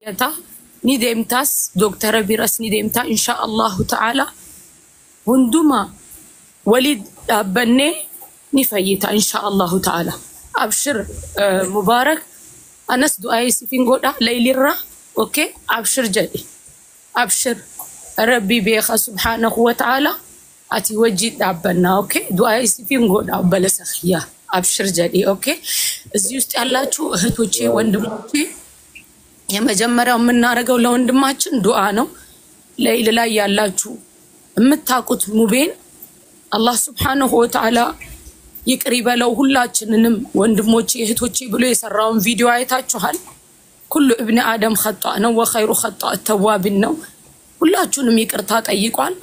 يتا ندمتاس دكتور بيرس ندمتا إن شاء الله تعالى وندما ولد بني نفيتا إن شاء الله تعالى أبشر مبارك أنس دعاء سفين قودا ليل الرا أوكي أبشر جدي أبشر ربي بيخا سبحانه وتعالى أتي وجد عبنا أوكي دعاء سفين قودا بلس أخيا أبشر جدي أوكي زيوست الله شو هتوجي وندمتي يا مجمرة من نارجو لوندماتشن دعانو ليل لا يالله شو متاقط مبين الله سبحانه وتعالى يقرب له ሁላችንንም ወንድሞቼ እህቶቼ ብሎ የሰራውን ቪዲዮ አይታችኋል كل ابن ادم خطأ ነው وخير خطأ التواب ነው ሁላችሁንም ይቅርታ ጠይቋል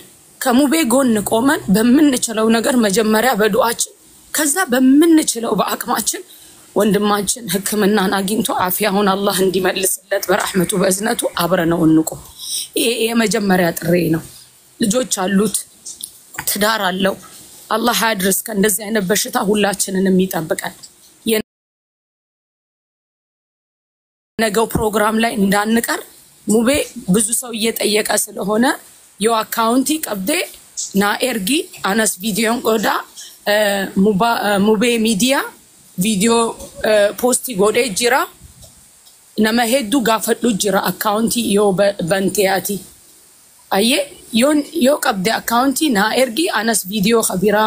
ከሙቤ ጎን ቆመን በመንችለው ነገር መጀመሪያ በዱዓችን ከዛ በመንችለው በአቅማችን ወንድማችን ህክምናን አግኝቶ አፊያውን አላህ እንዲመልስለት በረህመቱ በእዝነቱ አብረነው እንቆም ይሄ የመጀመሪያ ጥሬ ነው ልጆች አሉት ትዳር አለው الله حادرس كان እንደዚህ አይነት በሽታ ሁላችንንም ይጠብቃል የነገው ፕሮግራም ላይ እንዳንቀር ሙቤ ብዙ ሰው እየጠየቀ ስለሆነ ዮ አካውንቲ ቀብዴ ና ኤርጊ አነስ ቪዲዮን ቆዳ ሙቤ ሚዲያ ቪዲዮ ፖስቲ ጎዴ ጅራ ነመሄዱ ጋፈዱ ጅራ አካውንቲ ዮ በንቲያቲ አየ ዮ ቀብዴ አካውንቲ ና ኤርጊ አነስ ቪዲዮ ኸቢራ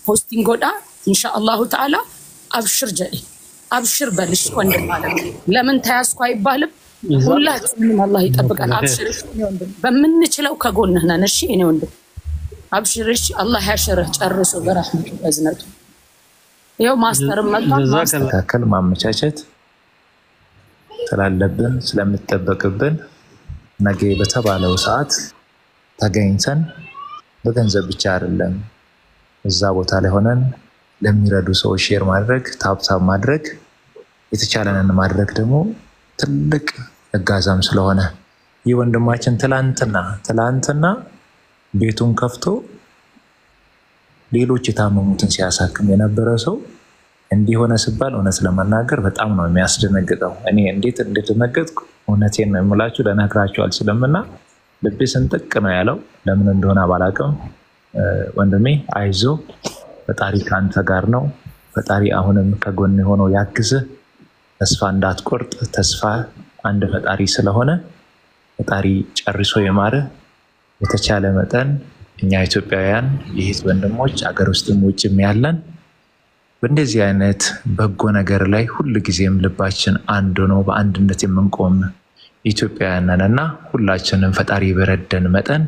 ፖስቲንግ ጎዳ ኢንሻአላሁ ተዓላ አብሽር ጀዲ አብሽር በልሽ ወንድም ማለት ለምን ታያስኩ አይባልም ሁላችንም አላህ ይጠብቀን አብሽር በመንችለው ከጎንህ ነን እሺ እኔ ወንድም አብሽርሽ አላህ ያሽርህ ጨርሶ በረህመቱ በእዝነቱ ያው ማስተር ማስተካከል ማመቻቸት ስላለብን ስለምትጠበቅብን ነገ በተባለው ሰዓት ተገኝተን በገንዘብ ብቻ አይደለም እዛ ቦታ ላይ ሆነን ለሚረዱ ሰዎች ሼር ማድረግ ታፕታፕ ማድረግ የተቻለንን ማድረግ ደግሞ ትልቅ እጋዛም ስለሆነ ይወንድማችን ትላንትና ቤቱን ከፍቶ ሌሎች የታመሙትን ሲያሳክም የነበረ ሰው እንዲሆነ ሲባል እውነት ለማናገር በጣም ነው የሚያስደነግጠው እኔ እንዴት እንደተነገጥኩ እውነቴን ነው የምላችሁ ለነግራችሁ አልችልምና ልቤ ስንጥቅ ነው ያለው ለምን እንደሆነ ባላቀም ወንድሜ አይዞ ፈጣሪ ካንተ ጋር ነው ፈጣሪ አሁንም ከጎን ሆኖ ያግዝህ ተስፋ እንዳትቆርጥ ተስፋ አንድ ፈጣሪ ስለሆነ ፈጣሪ ጨርሶ ይማርህ የተቻለ መጠን እኛ ኢትዮጵያውያን ይህት ወንድሞች አገር ውስጥም ውጭም ያለን በእንደዚህ አይነት በጎ ነገር ላይ ሁሉ ጊዜም ልባችን አንድ ነው በአንድነት የምንቆም ኢትዮጵያውያን ነንና ሁላችንም ፈጣሪ በረደን መጠን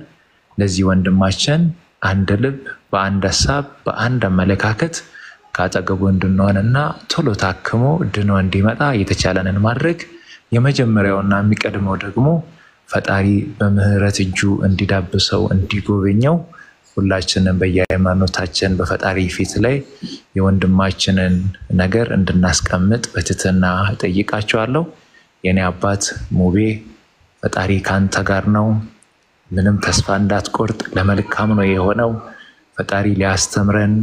ለዚህ ወንድማችን አንድ ልብ በአንድ ሐሳብ በአንድ አመለካከት ካጠገቡ እንድንሆንና ቶሎ ታክሞ ድኖ እንዲመጣ የተቻለንን ማድረግ የመጀመሪያውና የሚቀድመው ደግሞ ፈጣሪ በምህረት እጁ እንዲዳብሰው እንዲጎበኘው ሁላችንም በየሃይማኖታችን በፈጣሪ ፊት ላይ የወንድማችንን ነገር እንድናስቀምጥ በትህትና ጠይቃቸዋለሁ የኔ አባት ሙቤ ፈጣሪ ካንተ ጋር ነው ምንም ተስፋ እንዳትቆርጥ ለመልካም ነው የሆነው ፈጣሪ ሊያስተምረን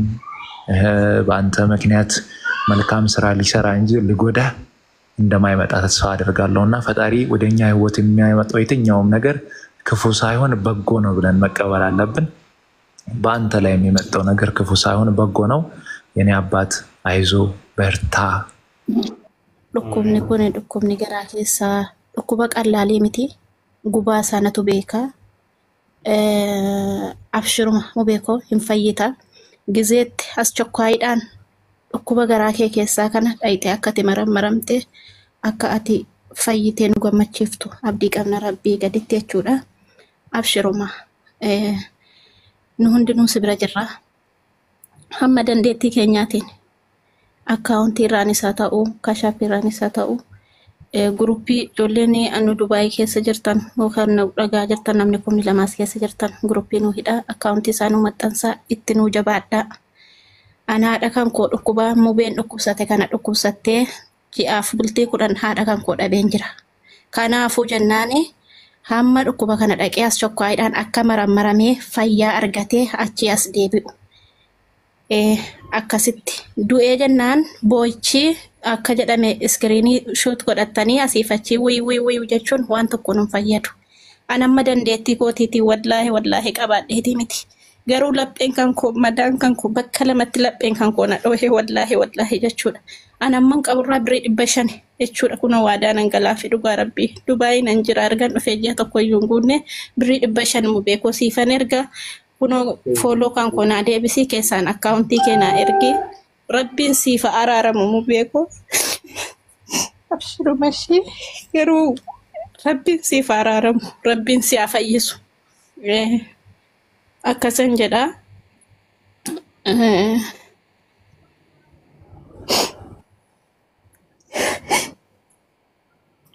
በአንተ ምክንያት መልካም ስራ ሊሰራ እንጂ ልጎዳ እንደማይመጣ ተስፋ አደርጋለሁና ፈጣሪ ወደኛ ህይወት የሚያመጣው የትኛውም ነገር ክፉ ሳይሆን በጎ ነው ብለን መቀበል አለብን በአንተ ላይ የሚመጣው ነገር ክፉ ሳይሆን በጎ ነው የኔ አባት አይዞ በርታ dhukkubni kun dhukkubni garaa keessaa dhukkuba qallaalee miti gubaa sanatu beeka abshiruma mubeeko hin fayyita gizeetti as chokkaayidhaan dhukkuba garaa kee keessaa kana dhayitee akka ati maramte akka ati fayyitee nu gammachiiftu abdii qabna rabbii gaditti jechuudha abshiruma nu hundinuu si bira jirra hamma dandeettii keenyaatiin አካውንቲ ራኒሳ ታኡ ካሻፕ ራኒሳ ታኡ ግሩፕ ጆሌኒ አኑ ዱባይ ከሰ ጀርተን ወከን ነጋ ጀርተን namni kumni lamas ከሰ ጀርተን ግሩፕ ነው ሂዳ አካውንቲ ሳኑ መጣንሳ ኢትኑ ጀባዳ አናዳ ካን ኮ ዱኩባ ሙቤን ዱኩብሰተ ካና ዱኩብሰተ ጂአፍ ብልቴ ኩዳን ሃዳ ካን ኮ ዳቤን ጅራ ካናፉ ጀናኔ ሀመ ዱኩባ ካና ዳቂያስ ቸኳይዳን አከመረመረሜ ፈያ አርጋቴ አቺያስ ዴቢኡ akkasitti du'ee jennaan boochi akka jedhame iskiriinii shoot godhatanii asiifachii wii jechuun waan tokko nun fayyadu. An amma dandeettii kootiitii wallaahi qabaadheetii miti. Garuu lapheen kan koo madaan kan koo bakka lamatti lapheen kan koo na dhohe wallaahi jechuudha. An amman qaburraa birrii 500 jechuudha. Kunoo waadaa nan galaafi dhugaa rabbii. Dubaayii nan jira argan dhufee ji'a tokko iyyuu hin guunne birrii 500 mu beekoo siifan erga. Kunoo fooloo kan koo naa deebisii keessaan akkaawuntii kee naa ergi. Rabbiin siifa araaramu mu beekoo. Abshiru mashii garuu Rabbiin siifa araaramu. Rabbiin si haa fayyisu. Akkasan jedhaa.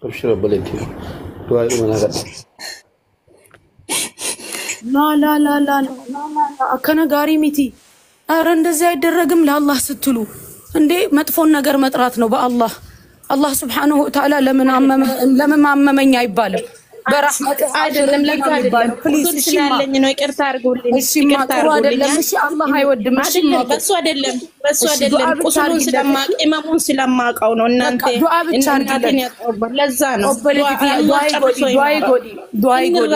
أبشر بلدي دعاء من هذا لا أكنا قاري ميتي أرند زايد الرقم لا الله ستلو عندي مدفون نجار مطراتنا بقى الله سبحانه وتعالى لمن عممن يبالي برحمته አይደለም ለካ አይደለም ፕሊዝ ስላለኝ ነው ይቅርታ አድርጉልኝ እሺ አላህ አይወድም እሺ በሱ አይደለም ቁስሉን ስለማቅ ኢማሙን ስለማቀው ነው እናንተ ዱዓ ብቻ አድርጊልኝ ለዛ ነው ዱዓይ ጎዲ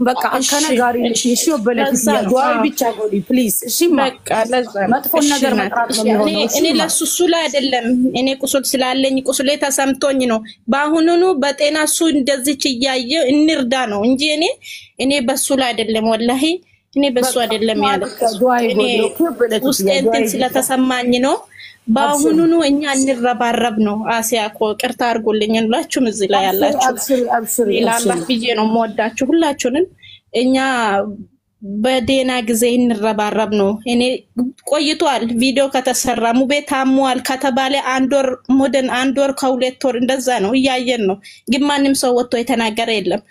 በቃ አንከና ጋሪ እሺ ወበለክ ዱዓይ ብቻ ጎዲ ፕሊዝ እሺ በቃ ለዛ መጥፎ ነገር መጥራት ነው የሚሆነው እኔ ለሱ ሱላ አይደለም እኔ ቁስል ስላለኝ ቁስሌ ተሰምቶኝ ነው ባሁኑኑ በጤና ሱ እንደዚች ያየ እንርዳ ነው እንጂ እኔ በሱ ላይ አይደለም ወላሂ እኔ በሱ አይደለም ያለው ዱዓይ ጎዲ ውስጤን ስለተሰማኝ ነው ባሁኑኑ እኛ እንረባረብ ነው አሲያ እኮ ቅርታ አድርጉልኝ እንላችሁ እዚህ ላይ ያላችሁ አብሽር ኢላላህ ብዬ ነው የምወዳችሁ ሁላችሁንም እኛ በዴና ጊዜ እንረባረብ ነው እኔ ቆይቷል ቪዲዮ ከተሰራ ሙቤ ታሟል ከተባለ አንድ ወር ከሁለት ወር እንደዛ ነው እያየን ነው ግን ማንም ሰው ወጥቶ የተናገረ የለም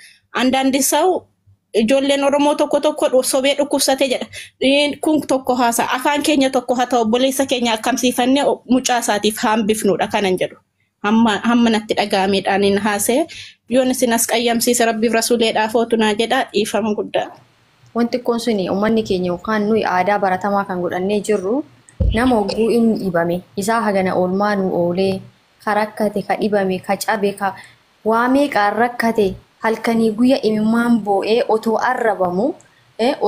አንዳንድ ሰው ijoolleen oromoo tokko sobee dhukkubsate jedha kun tokko haasa afaan keenya tokko haa ta'u obboleessa keenya akkamsiifannee mucaa isaatiif hambifnuudha kanan jedhu hamma natti dhaga'ameedhaan hin haasee yoon isin as qayyamsiise rabbiif rasuuleedhaaf ootunaa jedha dhiifama guddaa. Wanti kun suni uummanni keenya yookaan nuyi aadaa baratamaa kan godhannee jirru nama ogguu inni dhibame isaa hagana oolmaa nu oolee ka rakkate ka dhibame ka cabe ka waamee qaan rakkate halkanii guyya imimmaan bo'ee otoo arrabamu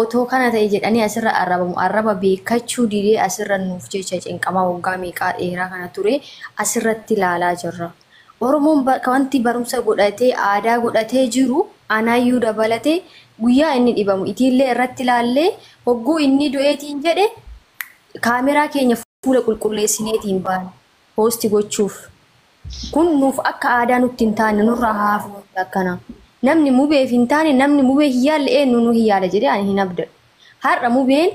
otoo kana ta'e jedhanii asirra arraba beekachuu didee asirra nuuf jecha cinqamaa waggaa meeqaa dheeraa kana ture asirratti ilaalaa jirra. Oromoon wanti barumsa godhatee aadaa godhatee jiru anaayyuu dabalatee guyyaa inni dhibamu itiillee irratti ilaallee hogguu inni du'eetiin jedhe kaameraa keenya fuula qulqulleessineetiin baan hoosti gochuuf. Kun nuuf akka aadaa nutti hin taane nurraa haafu akkana. Namni mubeef hin taane namni mubee hiyyaalle eenyu hiyyaala jedhee ani hin abdadhu. Har'a mubeen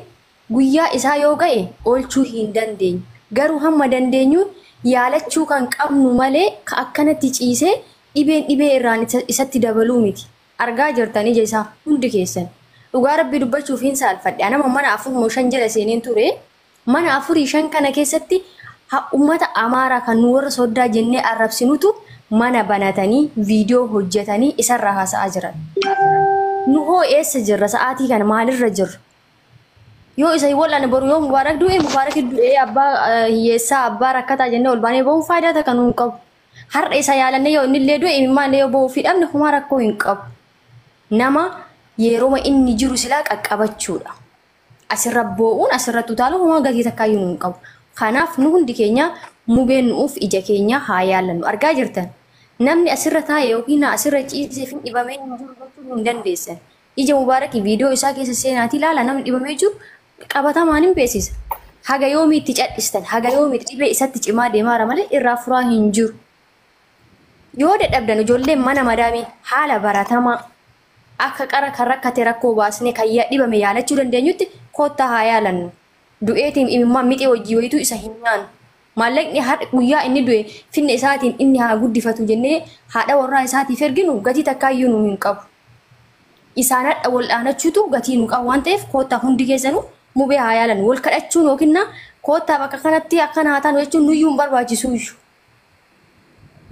guyyaa isaa yoo ga'e oolchuu hin dandeenyu. Garuu hamma dandeenyuun yaalachuu kan qabnu malee ka akkanatti ciisee dhibee irraan isatti dabaluu miti. Argaa jirtanii ija isaa hundi keessan. Dhugaa rabbii dubbachuuf hin saalfadhe. Nama mana 4-5 jala seeneen ture. Mana 4-5 kana keessatti ummata amaaraa kan nu warra soddaa jennee arrabsinutu mana banatanii viidiyoo hojjetanii isarraa haasa'aa jiran. Nu hoo eessa jirra sa'aatii kana maalirra jirra? Yoo isa wal'aane boru yoo mubaarak du'ee abbaa hiyyeessaa abbaa rakkataa jennee ol baanee bahuun faayidaa takka nu hin qabu. Har'a isa yaalannee yoo inni illee du'e imimmaan yoo bahuu fi dhabne humaa rakkoo hin qabu. Nama yerooma inni jiru silaa qaqqabachuudha. Asirra boo'uun asirratti utaalu humaa gatii takkaayyuu nu hin qabu. Kanaaf nu hundi keenya mubeen nuuf ija keenya haa yaallannu argaa jirtan. Namni asirra taa'e yookiin asirra ciisee fi dhibamee jiru gochuu hin dandeessan. Ija mubaarakii viidiyoo isaa keessa seenaatii ilaala namni dhibamee jiru qabatamaan hin beeksisa. Haga yoomii itti cadhistan haga yoomii dhibee isatti cimaa deemaara malee irraa furaa hin jiru. Yoo dadhabdan ijoolleen mana madaamii haala baratamaa akka qara kan rakkate rakkoo baasnee kan dhibame yaalachuu dandeenyutti koottaa haa yaalannu. Du'eetiin imimmaan mixee hojii wayituu isa hin nyaannu. Maallaqni guyyaa inni du'e finna isaatiin inni haa guddifatu jennee haadha warraa isaatiif erginu gatii takkaayyuu nu hin qabu. Isaan hadha wal dhaanachuutu gatii nu qabu waan ta'eef koottaa hundi keessanuu mubee haa yaalan wal kadhachuun yookiin koottaa bakka kanatti akkana haa taanu jechuun nuyyuu hin barbaachisu iyyuu.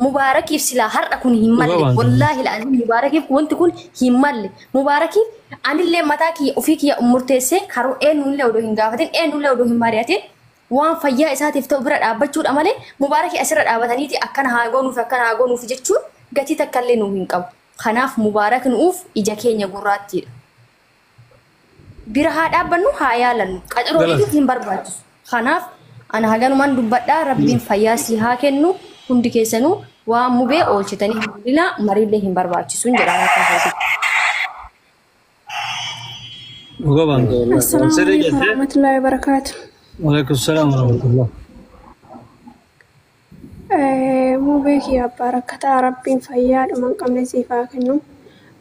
Mubaarakiif silaa har'a kun hin malle wallaahi la'anii mubaarakiif wanti kun hin malle mubaarakiif anillee mataa kiyya ofii kiyya murteessee karoo eenyullee odoo hin gaafatin eenyullee odoo hin mari'atin waan fayyaa isaatiif ta'u bira dhaabbachuudha malee Mubaarakii asirra dhaabataniiti akkana haa goonuuf jechuun gatii takka illee nuuf hin qabu. Kanaaf Mubaarak nuuf ija keenya gurraattiidha. Bira haa dhaabbannu haa yaalannu qacarootiif hin barbaachisu. Kanaaf ana haganumaan dubbadhaa rabbiin fayyaa si haa kennu hundi keessanuu waan mubee oolchitanii hundina mariillee hin barbaachisuun jedhama akka Assalamu alaikum warahmatullahi wabarakatuh. Waalaikum salam warahmatullah. Mubee kiyya barakata rabbiin fayyaa dhuman qabne siifaa kennu.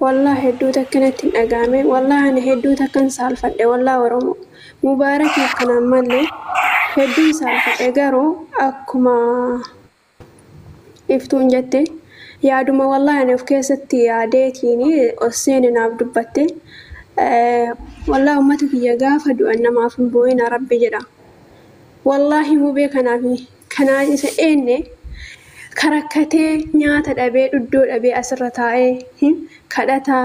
Wallah hedduu takkanatti hin dhagahame. Wallah ani hedduu takkan saalfadhe wallah Oromoo. Mubaarakii akkanaan mallee hedduu saalfadhe garuu akkuma iftuun jette yaaduma wallah ani of keessatti yaadeetiin oseen naaf dubbatte. Wallah ummata kiyya gaafa du'an namaaf hin boo'ina rabbi jedha. Wallahi mubee kanaaf isa eenne karakkatee nyaata dhabee dhuddoo dhabee asirra taa'ee kadhataa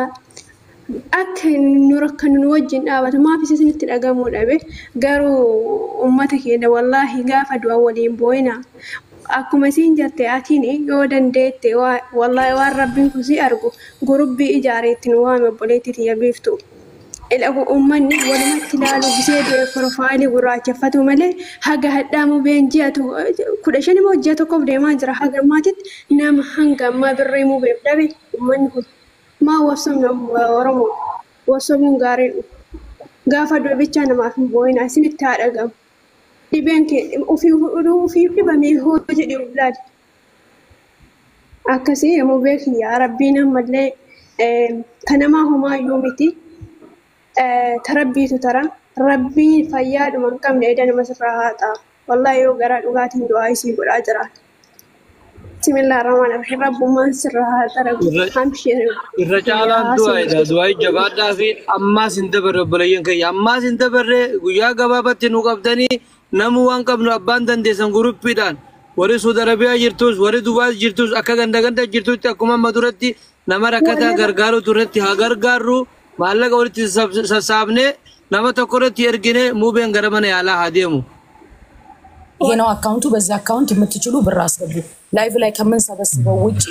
akka nu rakkannu nu wajjin dhaabatu maaf isinitti dhagamuu dhabe garuu ummata keenya wallahi gaafa du'an waliin boo'ina. Akkuma isiin jette atiin yoo dandeette wallahi waan rabbiin kun si argu gurubbii ijaareetti nu waame obboleetti tiyya biiftu. Ilagu ummanni walumatti ilaalu gisee du'e profaayilii gurraacheffatu malee haga hadhaa mubeen ji'atu 15 moo ji'a tokkoof deemaa jira haga maatiitti nama hanga ammaa birrii mubeef dhabe ummanni kun maa wasobna Oromoo wasobuun gaariidha. Gaafa du'e bichaa namaaf hin boo'ina isinitti haa dhagamu. Dhibeen kee ofii dhibamee hoo jedhe ulaali. Akkasii mubee kiyyaa rabbiin ammallee kanamaa homaa iyyuu miti. Tarabbiitu tara rabbiin fayyaa dhuma hin qabne edana masirraa haa ta'a. Wallahi yoo garaa dhugaatiin du'aa isii godhaa jira. Bismillaahi rahmaani rahiim rabbummaan sirraa haa taragu. Irra caalaan du'aadha. Du'aa jabaadhaa fi ammaas hin dabarre obboleeyyan kiyya. Ammaas hin dabarre guyyaa gabaabatti nu qabdanii namu waan qabnu abbaan dandeessan guruppiidhaan warri Suudi Arabiyaa jirtus warri Dubaas jirtus akka ganda jirtutti akkuma amma duratti nama rakkataa gargaaru turretti haa gargaarru. Maallaqa walitti sassaabnee nama tokko irratti ergine mubeen gara mana yaalaa haa deemu. ይሄ ነው አካውንቱ። በዚህ አካውንት የምትችሉ ብር አስገቡ። ላይቭ ላይ ከምንሰበስበው ውጪ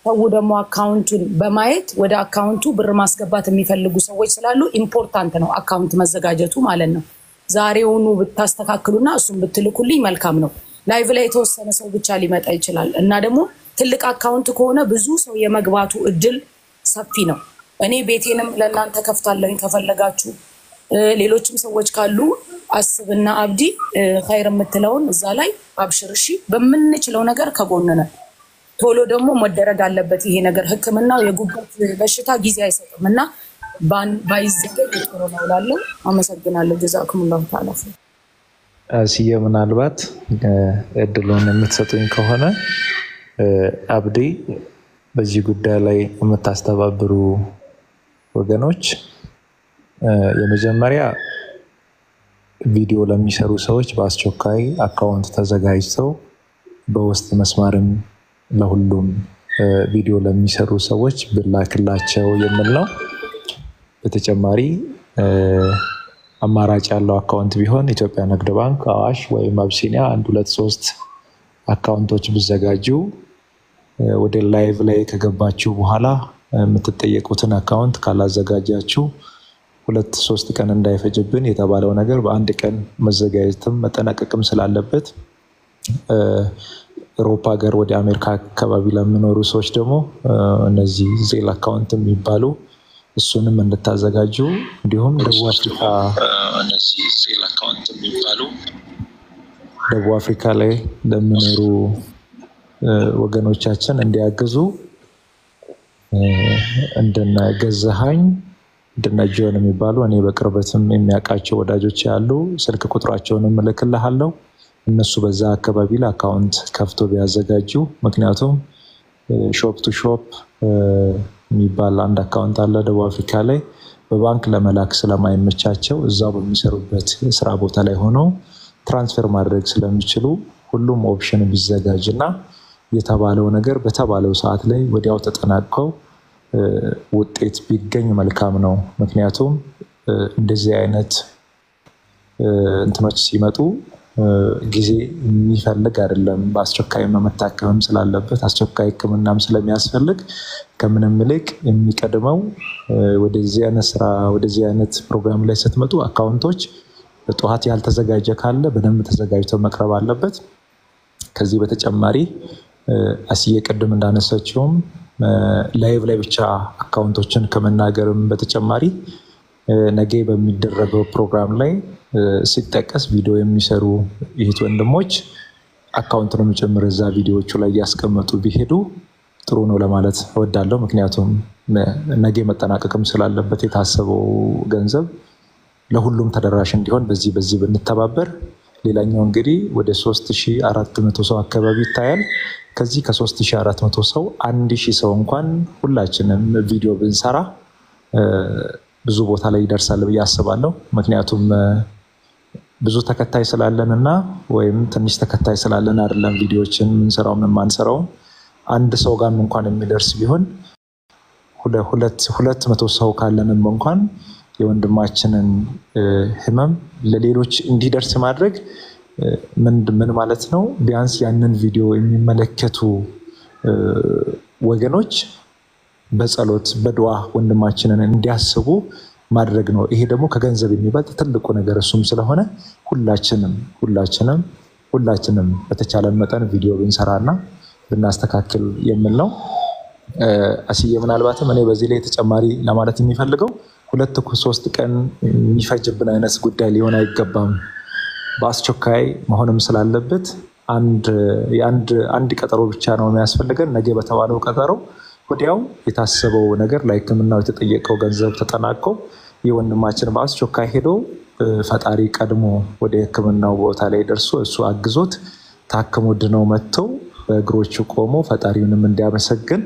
ሰው ደግሞ አካውንቱን በማየት ወደ አካውንቱ ብር ማስገባት የሚፈልጉ ሰዎች ስላሉ ኢምፖርታንት ነው አካውንት መዘጋጀቱ ማለት ነው። ዛሬውኑ ብታስተካክሉና እሱን ብትልኩልኝ መልካም ነው። ላይቭ ላይ የተወሰነ ሰው ብቻ ሊመጣ ይችላል እና ደግሞ ትልቅ አካውንት ከሆነ ብዙ ሰው የመግባቱ እድል ሰፊ ነው። እኔ ቤቴንም ለእናንተ ከፍታለሁኝ ከፈለጋችሁ ሌሎችም ሰዎች ካሉ አስብና አብዲ ኸይር የምትለውን እዛ ላይ አብሽር እሺ። በምንችለው ነገር ከጎንነ ቶሎ ደግሞ መደረግ አለበት ይሄ ነገር። ህክምናው የጉበት በሽታ ጊዜ አይሰጥምና ባይዘገይ ጥሩ ነው እላለሁ። አመሰግናለሁ። ጀዛኩሙላሁ ተዓላ አሲየ ምናልባት እድሉን የምትሰጡኝ ከሆነ አብዲ በዚህ ጉዳይ ላይ የምታስተባብሩ ወገኖች የመጀመሪያ ቪዲዮ ለሚሰሩ ሰዎች በአስቸኳይ አካውንት ተዘጋጅተው በውስጥ መስመርም ለሁሉም ቪዲዮ ለሚሰሩ ሰዎች ብላክላቸው የሚል ነው። በተጨማሪ አማራጭ ያለው አካውንት ቢሆን ኢትዮጵያ ንግድ ባንክ፣ አዋሽ ወይም አብሲኒያ 1 2 3 አካውንቶች ቢዘጋጁ ወደ ላይቭ ላይ ከገባችሁ በኋላ የምትጠየቁትን አካውንት ካላዘጋጃችሁ 2-3 ቀን እንዳይፈጅብን የተባለው ነገር በአንድ ቀን መዘጋጀትም መጠናቀቅም ስላለበት አውሮፓ ሀገር ወደ አሜሪካ አካባቢ ለሚኖሩ ሰዎች ደግሞ እነዚህ ዜል አካውንት የሚባሉ እሱንም እንድታዘጋጁ እንዲሁም ደቡብ አፍሪካ እነዚህ ዜል አካውንት የሚባሉ ደቡብ አፍሪካ ላይ ለሚኖሩ ወገኖቻችን እንዲያግዙ እንደነ ገዛሃኝ እንደነ ጆን የሚባሉ እኔ በቅርበትም የሚያውቃቸው ወዳጆች ያሉ ስልክ ቁጥራቸውን እልክልሃለሁ። እነሱ በዛ አካባቢ ላይ አካውንት ከፍቶ ቢያዘጋጁ ምክንያቱም ሾፕ ቱ ሾፕ የሚባል አንድ አካውንት አለ ደቡብ አፍሪካ ላይ በባንክ ለመላክ ስለማይመቻቸው እዛው በሚሰሩበት ስራ ቦታ ላይ ሆነው ትራንስፈር ማድረግ ስለሚችሉ ሁሉም ኦፕሽን ቢዘጋጅና የተባለው ነገር በተባለው ሰዓት ላይ ወዲያው ተጠናቀው ውጤት ቢገኝ መልካም ነው። ምክንያቱም እንደዚህ አይነት እንትኖች ሲመጡ ጊዜ የሚፈልግ አይደለም በአስቸኳይ መመታከም ስላለበት አስቸኳይ ህክምናም ስለሚያስፈልግ ከምንም ይልቅ የሚቀድመው ወደዚህ አይነት ስራ ወደዚህ አይነት ፕሮግራም ላይ ስትመጡ አካውንቶች በጧት ያልተዘጋጀ ካለ በደንብ ተዘጋጅተው መቅረብ አለበት ከዚህ በተጨማሪ አስዬ ቀደም እንዳነሳችው ላይቭ ላይ ብቻ አካውንቶችን ከመናገርም በተጨማሪ ነገ በሚደረገው ፕሮግራም ላይ ሲጠቀስ ቪዲዮ የሚሰሩ ይህት ወንድሞች አካውንቱን ጨምር እዛ ቪዲዮዎቹ ላይ ያስቀመጡ ቢሄዱ ጥሩ ነው ለማለት እወዳለሁ ምክንያቱም ነገ መጠናቀቅም ስላለበት የታሰበው ገንዘብ ለሁሉም ተደራሽ እንዲሆን በዚህ ብንተባበር ሌላኛው እንግዲህ ወደ 3400 ሰው አካባቢ ይታያል ከዚህ ከ3400 ሰው 1000 ሰው እንኳን ሁላችንም ቪዲዮ ብንሰራ ብዙ ቦታ ላይ ይደርሳል ብዬ አስባለሁ ምክንያቱም ብዙ ተከታይ ስላለንና ወይም ትንሽ ተከታይ ስላለን አይደለም ቪዲዮዎችን ምንሰራው ማንሰራው አንድ ሰው ጋር እንኳን የሚደርስ ቢሆን 200 ሰው ካለንም እንኳን የወንድማችንን ህመም ለሌሎች እንዲደርስ ማድረግ ምን ማለት ነው ቢያንስ ያንን ቪዲዮ የሚመለከቱ ወገኖች በጸሎት በዱዓ ወንድማችንን እንዲያስቡ ማድረግ ነው ይሄ ደግሞ ከገንዘብ የሚበልጥ ትልቁ ነገር እሱም ስለሆነ ሁላችንም በተቻለን መጠን ቪዲዮ ብንሰራና ብናስተካክል የሚል ነው አስዬ ምናልባትም እኔ በዚህ ላይ ተጨማሪ ለማለት የሚፈልገው 2-3 ቀን የሚፈጅብን አይነት ጉዳይ ሊሆን አይገባም በአስቸኳይ መሆንም ስላለበት አንድ ቀጠሮ ብቻ ነው የሚያስፈልገን ነገ በተባለው ቀጠሮ ወዲያው የታሰበው ነገር ለህክምናው የተጠየቀው ገንዘብ ተጠናቆ የወንድማችን በአስቸኳይ ሄዶ ፈጣሪ ቀድሞ ወደ ህክምናው ቦታ ላይ ደርሶ እሱ አግዞት ታክሞ ድነው መጥተው በእግሮቹ ቆሞ ፈጣሪውንም እንዲያመሰግን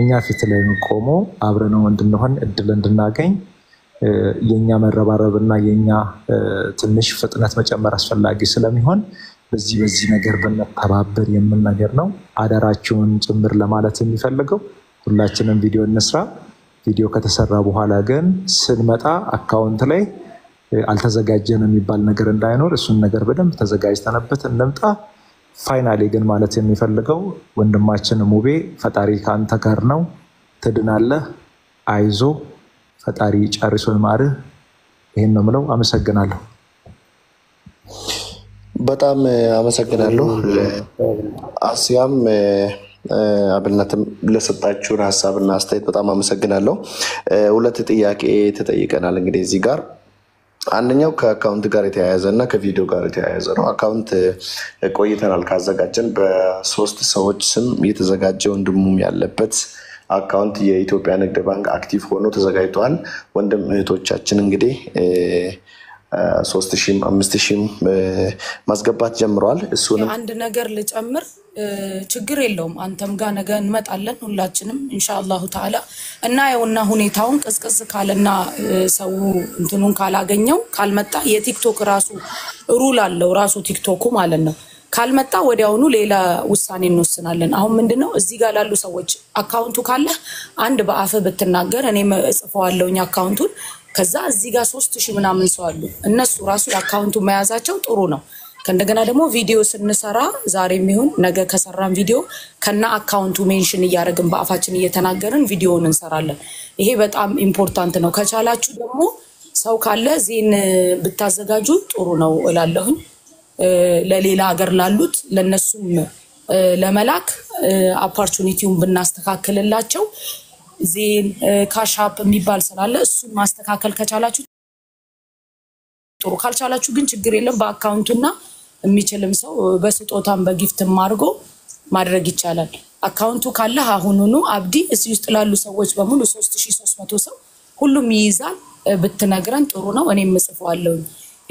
እኛ ፊት ላይ ቆሞ አብረነው እንድንሆን እድል እንድናገኝ የኛ መረባረብና የኛ ትንሽ ፍጥነት መጨመር አስፈላጊ ስለሚሆን በዚህ ነገር በመተባበር የምን ነገር ነው አዳራችሁን ጭምር ለማለት የሚፈልገው ሁላችንም ቪዲዮ እንስራ ቪዲዮ ከተሰራ በኋላ ግን ስንመጣ አካውንት ላይ አልተዘጋጀንም የሚባል ነገር እንዳይኖር እሱን ነገር በደንብ ተዘጋጅተንበት እንምጣ ፋይናሊ ግን ማለት የሚፈልገው ወንድማችን ሙቤ ፈጣሪ ካንተ ጋር ነው ትድናለህ አይዞ ፈጣሪ ጨርሶ ይማርህ ይሄን ነው ምለው አመሰግናለሁ በጣም አመሰግናለሁ አስያም አብልናትም ለሰጣችሁ ሐሳብና አስተያየት በጣም አመሰግናለሁ ሁለት ጥያቄ ተጠይቀናል እንግዲህ እዚህ ጋር አንደኛው ከአካውንት ጋር የተያያዘና ከቪዲዮ ጋር የተያያዘ ነው አካውንት ቆይተናል ካዘጋጀን በ3 ሰዎች ስም የተዘጋጀ ወንድሙም ያለበት አካውንት የኢትዮጵያ ንግድ ባንክ አክቲቭ ሆኖ ተዘጋጅቷል ወንድም እህቶቻችን እንግዲህ 3000 5000 ማስገባት ጀምሯል እሱንም አንድ ነገር ልጨምር ችግር የለውም አንተም ጋር ነገ እንመጣለን ሁላችንም ኢንሻአላሁ ተዓላ እና ያውና ሁኔታውን ቅዝቅዝ ካለና ሰው እንትኑን ካላገኘው ካልመጣ የቲክቶክ ራሱ ሩል አለው ራሱ ቲክቶኩ ማለት ነው ካልመጣ ወዲያውኑ ሌላ ውሳኔ እንወስናለን አሁን ምንድነው እዚህ ጋር ላሉ ሰዎች አካውንቱ ካለ አንድ በአፈ ብትናገር እኔ እጽፈዋለሁኝ አካውንቱን ከዛ እዚህ ጋር 3000 ምናምን ሰው አሉ እነሱ ራሱ አካውንቱ መያዛቸው ጥሩ ነው ከእንደገና ደግሞ ቪዲዮ ስንሰራ ዛሬም ይሁን ነገ ከሰራን ቪዲዮ ከና አካውንቱ ሜንሽን እያደረግን በአፋችን እየተናገርን ቪዲዮውን እንሰራለን ይሄ በጣም ኢምፖርታንት ነው ከቻላችሁ ደግሞ ሰው ካለ ዜን ብታዘጋጁ ጥሩ ነው እላለሁኝ ለሌላ ሀገር ላሉት ለነሱም ለመላክ ኦፖርቹኒቲውን ብናስተካክልላቸው ዜን ካሻፕ የሚባል ስላለ እሱን ማስተካከል ከቻላችሁ ጥሩ ካልቻላችሁ ግን ችግር የለም በአካውንቱና የሚችልም ሰው በስጦታም በጊፍትም አድርጎ ማድረግ ይቻላል አካውንቱ ካለ አሁኑኑ አብዲ እዚህ ውስጥ ላሉ ሰዎች በሙሉ 3300 ሰው ሁሉም ይይዛል ብትነግረን ጥሩ ነው እኔም እጽፈዋለሁ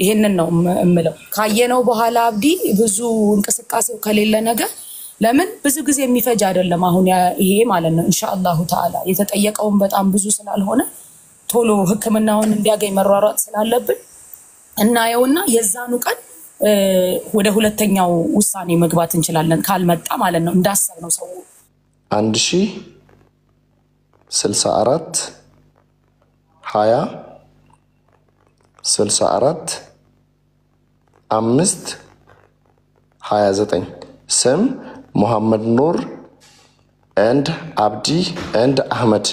ይሄንን ነው እምለው ካየነው በኋላ አብዲ ብዙ እንቅስቃሴው ከሌለ ነገር ለምን ብዙ ጊዜ የሚፈጅ አይደለም አሁን ይሄ ማለት ነው ኢንሻአላሁ ተዓላ የተጠየቀውን በጣም ብዙ ስላልሆነ ቶሎ ህክምናውን እንዲያገኝ መሯሯጥ ስላለብን እና ያውና የዛኑ ቀን ወደ ሁለተኛው ውሳኔ መግባት እንችላለን ካልመጣ ማለት ነው እንዳሰብነው ሰው 1064 20 64 5 29 ስም ሙሐመድ ኑር and Abdi and Ahmed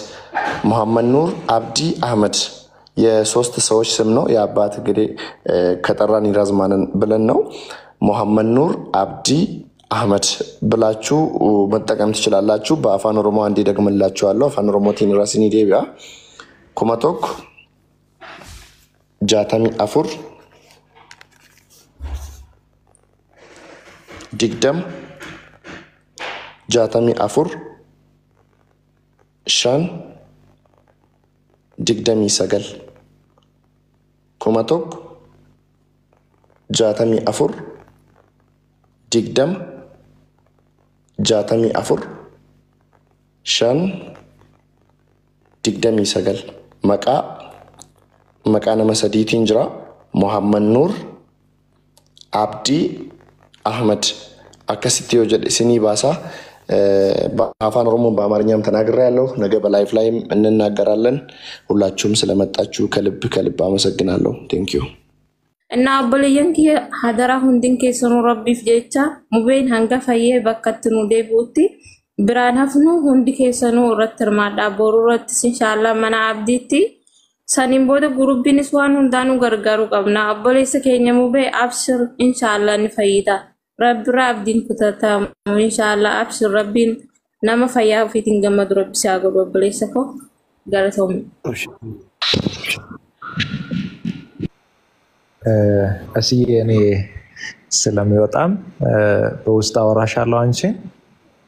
ሙሐመድ ኑር አብዲ አህመድ የሶስት ሰዎች ስም ነው የአባት እንግዲህ ከጠራን ይራዝማንን ብለን ነው ሙሐመድ ኑር አብዲ አህመድ ብላችሁ መጠቀም ትችላላችሁ በአፋን ኦሮሞ አንዴ ደግምላችኋለሁ አፋን ኦሮሞ ቲንራሲኒ ዴቢያ ኩማቶክ ጃታሚ አፉር ዲግደም ጃታሚ አፉር ሻን ዲግደሚ ሰገል ኩማቶክ ጃታሚ አፉር ዲግደም ጃታሚ አፉር ሻን ዲግደሚ ሰገል መቃ ነመሰዲቲን ጅራ ሙሐመድ ኑር አብዲ አህመድ አከሲቲ ወጀድ ሲኒ ባሳ በአፋን ኦሮሞ በአማርኛም ተናግሬያለሁ ነገ በላይፍ ላይም እንናገራለን ሁላችሁም ስለመጣችሁ ከልብ አመሰግናለሁ ቴንክ ዩ እና አበለየንኪ ሀደራ ሁንድን ከሰኑ ረቢፍ ጀቻ ሙቤን hangafaye bakkatti nu deebuutti biraan hafnu hundi keessanu irratti hirmaadha boru irratti inshallah mana abdiitti sanin booda gurubbinis waan hundaanu gargaaru qabna abboleessa keenya mubee abshir inshallah ni fayyida rabbi abdiin kutata inshallah abshir rabbiin nama fayyaa ofiitiin gammadu rabbi isaa godhu abboleessa ko galatoom እስዬ እኔ ስለሚወጣም በውስጥ አወራሻለሁ አንቺን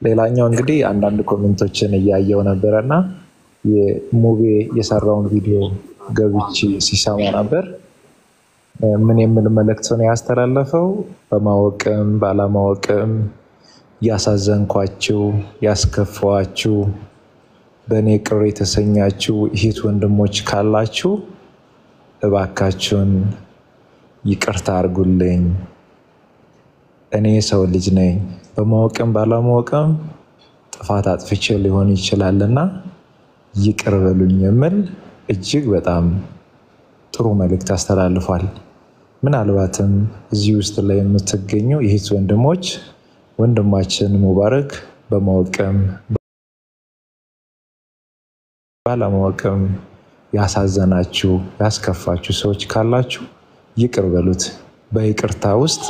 ሌላኛው እንግዲህ አንዳንድ ኮሜንቶችን እያየው ነበርና የሙቤ የሰራውን ቪዲዮ ገብቼ ሲሰማ ነበር ምን የሚል መልእክት ነው ያስተላለፈው በማወቅም ባለማወቅም ያሳዘንኳችሁ ያስከፋችሁ በኔ ቅር የተሰኛችሁ እህት ወንድሞች ካላችሁ እባካችሁን ይቅርታ አድርጉልኝ እኔ ሰው ልጅ ነኝ በማወቅም ባለማወቅም ጥፋት አጥፍቼ ሊሆን ይችላልና ይቅር በሉኝ የሚል እጅግ በጣም ጥሩ መልእክት አስተላልፏል ምናልባትም እዚህ ውስጥ ላይ የምትገኙ እህት ወንድሞች ወንድማችን ሙባረክ በማወቅም ባለማወቅም ያሳዘናችሁ ያስከፋችሁ ሰዎች ካላችሁ ይቅር በሉት በይቅርታ ውስጥ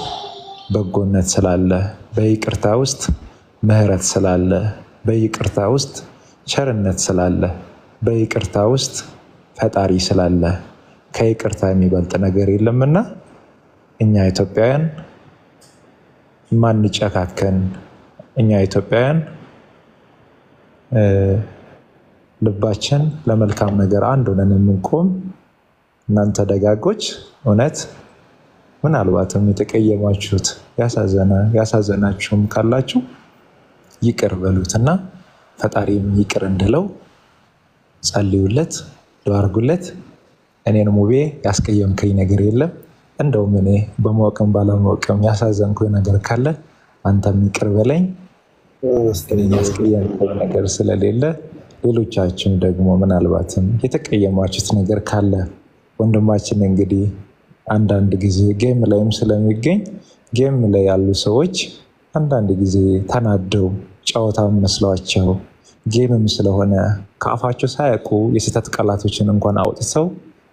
በጎነት ስላለ በይቅርታ ውስጥ ምህረት ስላለ በይቅርታ ውስጥ ቸርነት ስላለ በይቅርታ ውስጥ ፈጣሪ ስላለ ከይቅርታ የሚበልጥ ነገር የለምና እኛ ኢትዮጵያውያን ማንጨካከን እኛ ኢትዮጵያውያን ልባችን ለመልካም ነገር አንድ ሆነን የምንቆም እናንተ ደጋጎች እውነት ምናልባትም የተቀየማችሁት ያሳዘናችሁም ካላችሁ ይቅር በሉትና ፈጣሪም ይቅር እንድለው ጸልዩለት ዱዓ አድርጉለት እኔን ሙቤ ያስቀየምከኝ ነገር የለም እንደውም እኔ በማወቅም ባለማወቅም ያሳዘንኩኝ ነገር ካለ አንተም ይቅር በለኝ ያስቀየምከኝ ነገር ስለሌለ ሌሎቻችሁም ደግሞ ምናልባትም የተቀየማችሁት ነገር ካለ ወንድማችን እንግዲህ አንዳንድ ጊዜ ጌም ላይም ስለሚገኝ ጌም ላይ ያሉ ሰዎች አንዳንድ ጊዜ ተናደው ጨዋታ መስሏቸው ጌምም ስለሆነ ከአፋቸው ሳያውቁ የስተት ቃላቶችን እንኳን አውጥተው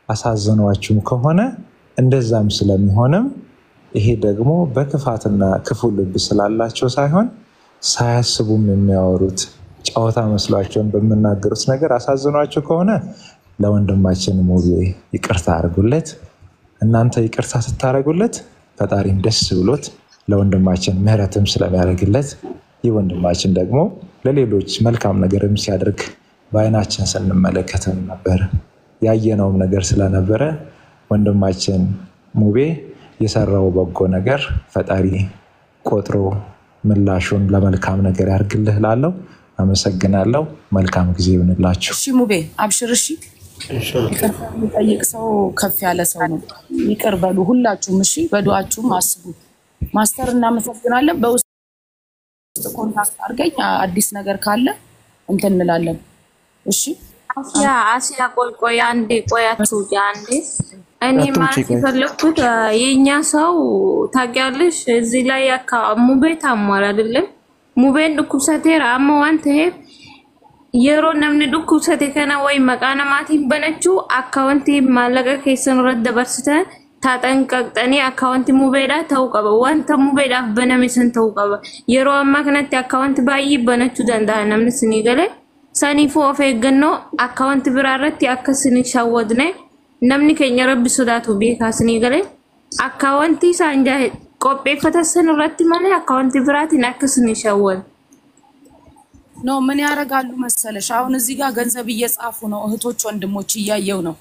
አሳዘኗችሁም ከሆነ እንደዛም ስለሚሆንም ይሄ ደግሞ በክፋትና ክፉ ልብ ስላላቸው ሳይሆን ሳያስቡም የሚያወሩት ጨዋታ መስሏቸውን በመናገሩት ነገር አሳዘኗቸው ከሆነ ለወንድማችን ሙቤ ይቅርታ አድርጉለት እናንተ ይቅርታ ስታደርጉለት ፈጣሪም ደስ ብሎት ለወንድማችን ምህረትም ስለሚያደርግለት ይወንድማችን ደግሞ ለሌሎች መልካም ነገርም ሲያደርግ በአይናችን ስንመለከተም ነበር ያየነውም ነገር ስለነበረ ወንድማችን ሙቤ የሰራው በጎ ነገር ፈጣሪ ቆጥሮ ምላሹን ለመልካም ነገር ያርግልህ ላለው አመሰግናለሁ መልካም ጊዜ ይሁንላችሁ እሺ ሙቤ አብሽር እሺ ጠይቅ ሰው ከፍ ያለ ሰው ነው ይቅር በሉ ሁላችሁም እሺ በዱዓችሁም አስቡ ማስተር እናመሰግናለን በውስጥ ኮንታክት አድርገኝ አዲስ ነገር ካለ እንትን እንላለን እሺ አሲያ ቆይ አንዴ ቆያችሁ አንዴ እኔ ማለት የፈለኩት የኛ ሰው ታውቂያለሽ እዚህ ላይ ሙቤ ታሟል አይደለም ሙቤን ዱኩሰቴራ አሞ ዋንተ yeroo namni dhukkubsate kana way maqaa namaatiin banachuu akkaawunti maallaqa keessan irratti dabarsitan taxanqaqxanii akkaawunti mubeedhaa ta'uu qaba wanta mubeedhaaf baname san ta'uu qaba yeroo ammaa kanatti akkaawunti baay'ee banachuu danda'a namni sinii galee saniifuu of eeggannoo akkaawunti biraa irratti akka sinii shawwadne namni keenya rabbi sodaatu beekaa sinii galee akkaawunti isaan qopheeffatan san irratti malee akkaawunti biraatiin akka sinii shawwadne ኖ ምን ያረጋሉ መሰለሽ አሁን እዚህ ጋር ገንዘብ እየጻፉ ነው እህቶች ወንድሞች እያየው ነው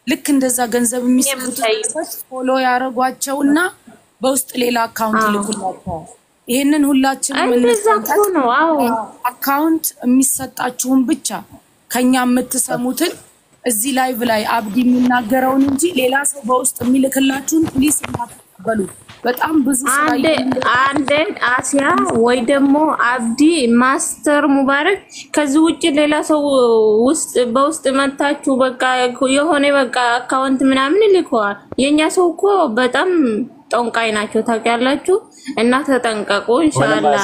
ልክ እንደዛ ገንዘብ የሚስሩት ፎሎ ያረጓቸውና በውስጥ ሌላ አካውንት ልኩላቸው ይሄንን ሁላችንም እንደዛው ነው አዎ አካውንት የሚሰጣችሁን ብቻ ከኛ የምትሰሙትን እዚህ ላይቭ ላይ አብዲ የሚናገረውን እንጂ ሌላ ሰው በውስጥ የሚልክላችሁን ፕሊስ ማትቀበሉ በጣም ብዙ ስራ አንዴ አሲያ ወይ ደግሞ አብዲ ማስተር ሙባረክ ከዚህ ውጪ ሌላ ሰው ውስጥ በውስጥ መታችሁ በቃ የሆነ በቃ አካውንት ምናምን ይልከዋል የኛ ሰው እኮ በጣም ጠንቃይ ናቸው ታውቃላችሁ እና ተጠንቀቁ ኢንሻአላህ